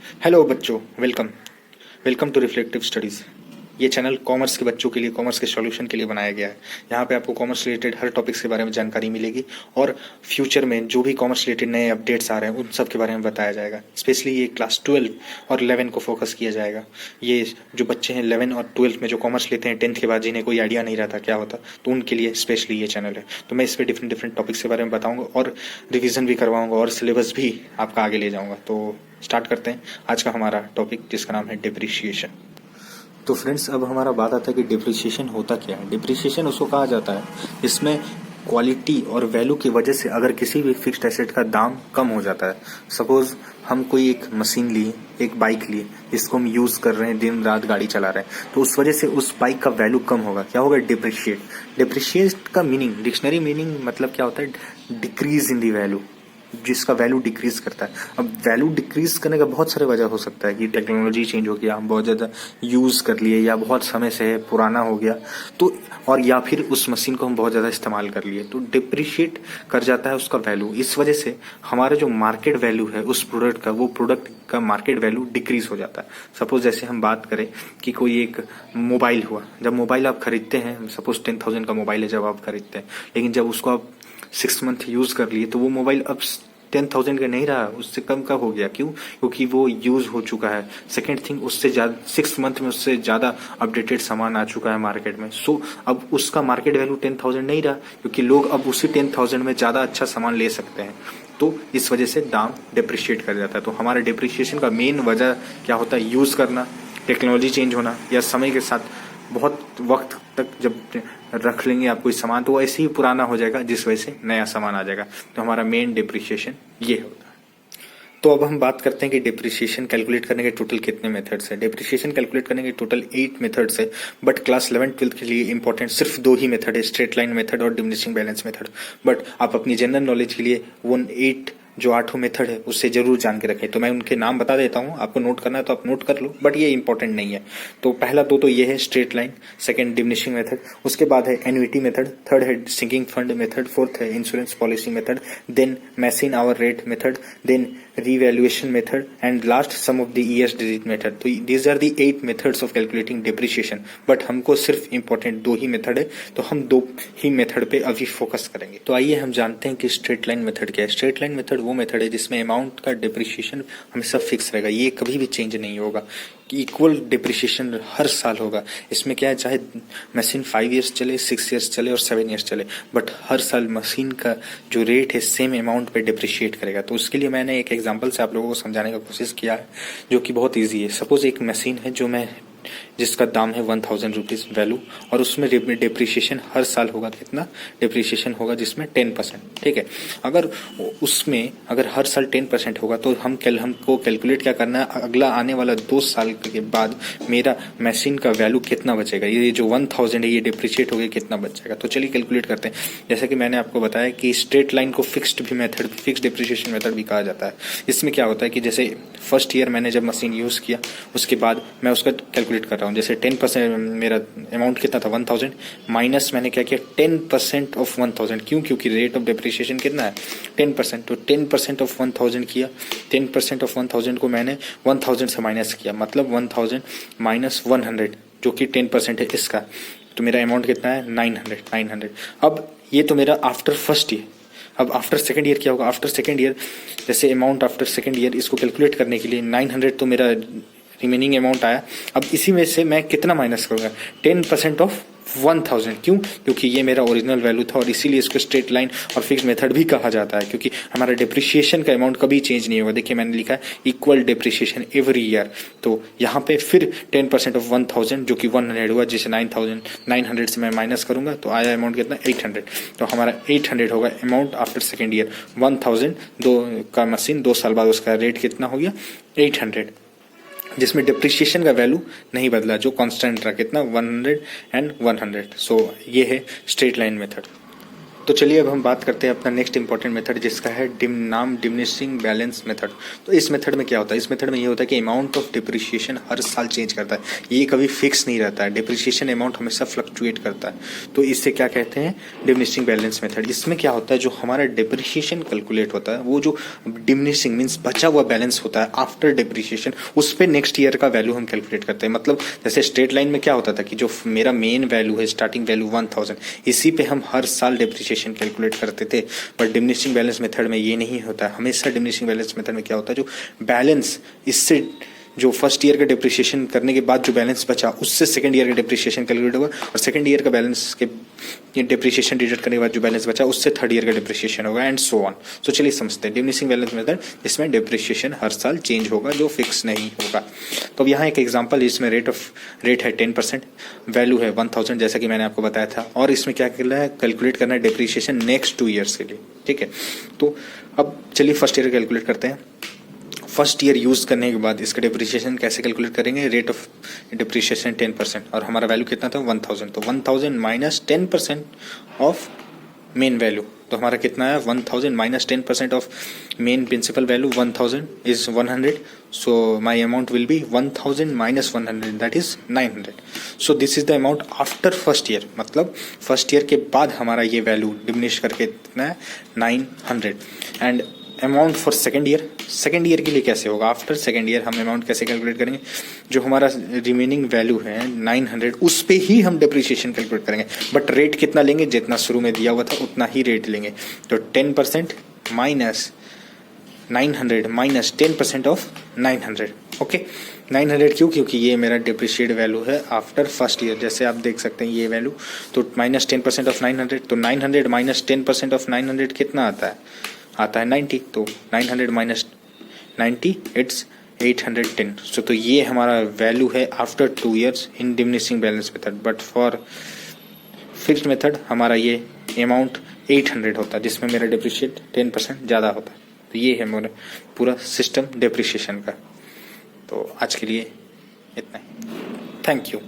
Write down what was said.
Hello बच्चों, welcome welcome to reflective studies. ये channel commerce के बच्चों के लिए, कॉमर्स के सॉल्यूशन के लिए बनाया गया है। यहाँ पे आपको कॉमर्स रिलेटेड हर टॉपिक्स के बारे में जानकारी मिलेगी और फ्यूचर में जो भी कॉमर्स रिलेटेड नए अपडेट्स आ रहे हैं उन सब के बारे में बताया जाएगा। स्पेशली ये क्लास 12 और 11 को फोकस किया जाएगा। ये जो बच्चे हैं 11 और 12 में जो कॉमर्स लेते हैं 10th के बाद, जिन्हें कोई आइडिया नहीं रहता क्या होता, तो उनके लिए स्पेशली ये चैनल है। तो मैं इस पर डिफरेंट टॉपिक्स के बारे में बताऊँगा और रिविज़न भी करवाऊँगा और सिलेबस भी आपका आगे ले जाऊँगा। तो स्टार्ट करते हैं आज का हमारा टॉपिक, जिसका नाम है डिप्रिशिएशन। तो फ्रेंड्स, अब हमारा बात आता है कि डिप्रिशिएशन होता क्या है। डिप्रिशिएशन उसको कहा जाता है इसमें क्वालिटी और वैल्यू की वजह से अगर किसी भी फिक्स्ड एसेट का दाम कम हो जाता है। सपोज हम कोई एक मशीन लिए, एक बाइक लिए, जिसको हम यूज़ कर रहे हैं, दिन रात गाड़ी चला रहे हैं, तो उस वजह से उस बाइक का वैल्यू कम होगा। क्या होगा? डिप्रिशिएट। डिप्रिशिएट का मीनिंग, डिक्शनरी मीनिंग मतलब क्या होता है? डिक्रीज इन दी वैल्यू, जिसका वैल्यू डिक्रीज करता है। अब वैल्यू डिक्रीज करने का बहुत सारे वजह हो सकता है कि टेक्नोलॉजी चेंज हो गया, हम बहुत ज़्यादा यूज़ कर लिए, या बहुत समय से पुराना हो गया, तो और या फिर उस मशीन को हम बहुत ज़्यादा इस्तेमाल कर लिए, तो डिप्रिशिएट कर जाता है उसका वैल्यू। इस वजह से हमारा जो मार्केट वैल्यू है उस प्रोडक्ट का, वो प्रोडक्ट का मार्केट वैल्यू डिक्रीज हो जाता है। सपोज जैसे हम बात करें कि कोई एक मोबाइल हुआ, जब मोबाइल आप खरीदते हैं, सपोज 10,000 का मोबाइल है जब आप खरीदते हैं, लेकिन जब उसको आप 6 मंथ यूज़ कर लिए तो वो मोबाइल अब 10,000 का नहीं रहा, उससे कम का हो गया। क्यों? क्योंकि वो यूज़ हो चुका है। सेकेंड थिंग, उससे ज़्यादा 6 मंथ में उससे ज़्यादा अपडेटेड सामान आ चुका है मार्केट में। सो अब उसका मार्केट वैल्यू 10,000 नहीं रहा, क्योंकि लोग अब उसी 10,000 में ज़्यादा अच्छा सामान ले सकते हैं। तो इस वजह से दाम डिप्रिशिएट कर जाता है। तो हमारे डिप्रिशिएशन का मेन वजह क्या होता है? यूज़ करना, टेक्नोलॉजी चेंज होना, या समय के साथ बहुत वक्त तक जब रख लेंगे आप कोई सामान, तो वो ऐसे ही पुराना हो जाएगा, जिस वजह से नया सामान आ जाएगा। तो हमारा मेन डिप्रिशिएशन ये होता है। तो अब हम बात करते हैं कि डिप्रिशिएशन कैलकुलेट करने के टोटल कितने मेथड्स हैं। डिप्रिशिएशन कैलकुलेट करने के टोटल 8 मेथड्स है, बट क्लास 11-12 के लिए इंपॉर्टेंट सिर्फ 2 ही मेथड है, स्ट्रेट लाइन मेथड और डिमिनिशिंग बैलेंस मेथड। बट आप अपनी जनरल नॉलेज के लिए वन 8 जो 8 मेथड है उससे जरूर जान के रखें। तो मैं उनके नाम बता देता हूँ, आपको नोट करना है तो आप नोट कर लो, बट ये इंपॉर्टेंट नहीं है। तो पहला 2 तो ये है straight line, second diminishing method, उसके बाद है एन्युटी मेथड, थर्ड है सिंकिंग फंड मेथड, फोर्थ है insurance policy method, then machine hour rate method, then revaluation method, and last sum of the years digit method। तो these are the 8 methods of calculating depreciation, but हमको सिर्फ important 2 ही method है, तो हम 2 ही method पे अभी focus करेंगे। तो आइए हम जानते हैं कि स्ट्रेट लाइन मेथड क्या है। स्ट्रेट लाइन मेथड वो मेथड है जिसमें अमाउंट का डिप्रिशिएशन हमेशा फिक्स रहेगा, ये कभी भी चेंज नहीं होगा, इक्वल डिप्रिशिएशन हर साल होगा। इसमें क्या है, चाहे मशीन 5 ईयर्स चले, 6 ईयर्स चले और 7 ईयर्स चले, बट हर साल मशीन का जो रेट है सेम अमाउंट पे डिप्रिशिएट करेगा। तो उसके लिए मैंने एक एग्जांपल से आप लोगों को समझाने का कोशिश किया है, जो कि बहुत ईजी है। सपोज एक मशीन है जिसका दाम है 1,000 रुपीज़ वैल्यू, और उसमें डिप्रिशिएशन हर साल होगा। कितना डिप्रिशिएशन होगा? जिसमें 10%। ठीक है, अगर उसमें अगर हर साल 10% होगा, तो हमको कैलकुलेट क्या करना है, अगला आने वाला 2 साल के बाद मेरा मशीन का वैल्यू कितना बचेगा, ये जो 1,000 है ये डिप्रिशिएट हो गया, कितना बच जाएगा। तो चलिए कैलकुलेट करते हैं। जैसा कि मैंने आपको बताया कि स्ट्रेट लाइन को फिक्स्ड डिप्रिशिएशन मेथड भी कहा जाता है। इसमें क्या होता है कि जैसे फर्स्ट ईयर मैंने जब मशीन यूज़ किया, उसके बाद मैं उसका कैलकुलेट कर रहा हूँ। जैसे 10% मेरा अमाउंट कितना था, 1,000, माइनस मैंने क्या किया, 10% ऑफ 1,000। क्यों? क्योंकि रेट ऑफ डिप्रिशिएशन कितना है, 10%। तो 10% ऑफ 1,000 किया, 10% ऑफ 1,000 को मैंने 1,000 से माइनस किया, मतलब 1,000 माइनस 100, जो कि 10% है इसका। तो मेरा अमाउंट कितना है, 900। अब ये तो मेरा आफ्टर फर्स्ट ईयर। अब आफ्टर सेकंड ईयर क्या होगा? आफ्टर सेकंड ईयर जैसे अमाउंट आफ्टर सेकंड ईयर, इसको कैलकुलेट करने के लिए 900 तो मेरा रिमेनिंग अमाउंट आया। अब इसी में से मैं कितना माइनस करूँगा, 10% ऑफ 1,000। क्यों? क्योंकि ये मेरा ओरिजिनल वैल्यू था, और इसीलिए इसको स्ट्रेट लाइन और फिक्स मेथड भी कहा जाता है, क्योंकि हमारा डिप्रिशिएशन का अमाउंट कभी चेंज नहीं होगा। देखिए मैंने लिखा है इक्वल डिप्रिशिएशन एवरी ईयर। तो यहाँ पे फिर 10% ऑफ 1,000 जो कि 100 हुआ, जिसे 900 से मैं माइनस करूंगा, तो आया अमाउंट कितना, 800। तो हमारा 800 होगा अमाउंट आफ्टर सेकेंड ईयर। 1,000 दो का मशीन 2 साल बाद उसका रेट कितना हो गया, 800, जिसमें डिप्रिशिएशन का वैल्यू नहीं बदला, जो कांस्टेंट रहा, कितना, 100 एंड 100। सो ये है स्ट्रेट लाइन मेथड। तो चलिए अब हम बात करते हैं अपना नेक्स्ट इंपॉर्टेंट मेथड, जिसका है नाम डिमिनिशिंग बैलेंस मेथड। तो इस मेथड में क्या होता है, इस मेथड में ये होता है कि अमाउंट ऑफ डिप्रिशिएशन हर साल चेंज करता है, ये कभी फिक्स नहीं रहता है, डिप्रिशिएशन अमाउंट हमेशा फ्लक्चुएट करता है। तो इससे क्या कहते हैं, डिमिनिशिंग बैलेंस मेथड। इसमें क्या होता है, जो हमारा डिप्रिशिएशन कैलकुलेट होता है, वो जो डिमिनिशिंग मीन्स बचा हुआ बैलेंस होता है आफ्टर डिप्रिशिएशन, उस पर नेक्स्ट ईयर का वैल्यू हम कैलकुलेट करते हैं। मतलब जैसे स्ट्रेट लाइन में क्या होता था कि जो मेरा मेन वैल्यू है, स्टार्टिंग वैल्यू 1000, इसी पे हम हर साल डिप्रिशिएशन कैलकुलेट करते थे। बट डिमिनिशिंग बैलेंस मेथड में ये नहीं होता है। हमेशा डिमिनिशिंग बैलेंस मेथड में क्या होता है, जो बैलेंस इससे जो फर्स्ट ईयर का डिप्रिशिएशन करने के बाद जो बैलेंस बचा, उससे सेकंड ईयर का डिप्रिशिएशन कैलकुलेट होगा, और सेकंड ईयर का बैलेंस के डिप्रिशिएशन डिडक्ट करने के बाद जो बैलेंस बचा, उससे थर्ड ईयर का डिप्रिशिएशन होगा, एंड सो ऑन। तो चलिए समझते हैं डिमिनिशिंग बैलेंस मेथड, इसमें डिप्रिशिएशन हर साल चेंज होगा, जो फिक्स नहीं होगा। तो अब यहाँ एक एग्जांपल, इसमें रेट है 10%, वैल्यू है 1000 जैसा कि मैंने आपको बताया था, और इसमें क्या करना है, कैलकुलेट करना है डिप्रिशिएशन नेक्स्ट 2 ईयर्स के लिए। ठीक है, तो अब चलिए फर्स्ट ईयर कैलकुलेट करते हैं। फर्स्ट ईयर यूज करने के बाद इसका डिप्रिशिएशन कैसे कैलकुलेट करेंगे, रेट ऑफ डिप्रिशिएशन 10%, और हमारा वैल्यू कितना था 1000, तो 1000 माइनस 10% ऑफ मेन वैल्यू, तो हमारा कितना है 1000 minus 10% of main principal value 1000 is 100, so my amount will be 1000 minus 100, that is 900। So this is the amount after first year, मतलब फर्स्ट ईयर के बाद हमारा ये वैल्यू डिमिनिश करके कितना है 900। And amount for second year के लिए कैसे होगा, आफ्टर सेकेंड ईयर हम अमाउंट कैसे कैलकुलेट करेंगे, जो हमारा रिमेनिंग वैल्यू है 900, उस पे ही हम डिप्रिशिएशन कैलकुलेट करेंगे, बट रेट कितना लेंगे, जितना शुरू में दिया हुआ था उतना ही रेट लेंगे। तो 10% माइनस 900 माइनस 10% ऑफ 900। ओके, 900 क्यों, क्योंकि ये मेरा डिप्रिशिएट वैल्यू है आफ्टर फर्स्ट ईयर, जैसे आप देख सकते हैं ये वैल्यू, तो माइनस 10% ऑफ 900, तो 900 माइनस 10% ऑफ 900 कितना आता है 90, तो 900 माइनस 90 इट्स 810। सो तो ये हमारा वैल्यू है after 2 years in diminishing balance method. But for fixed method हमारा ये अमाउंट 800 होता है, जिसमें मेरा डिप्रिशिएट 10% ज़्यादा होता है। तो ये है मेरा पूरा सिस्टम डिप्रिशिएशन का। तो आज के लिए इतना ही, थैंक यू।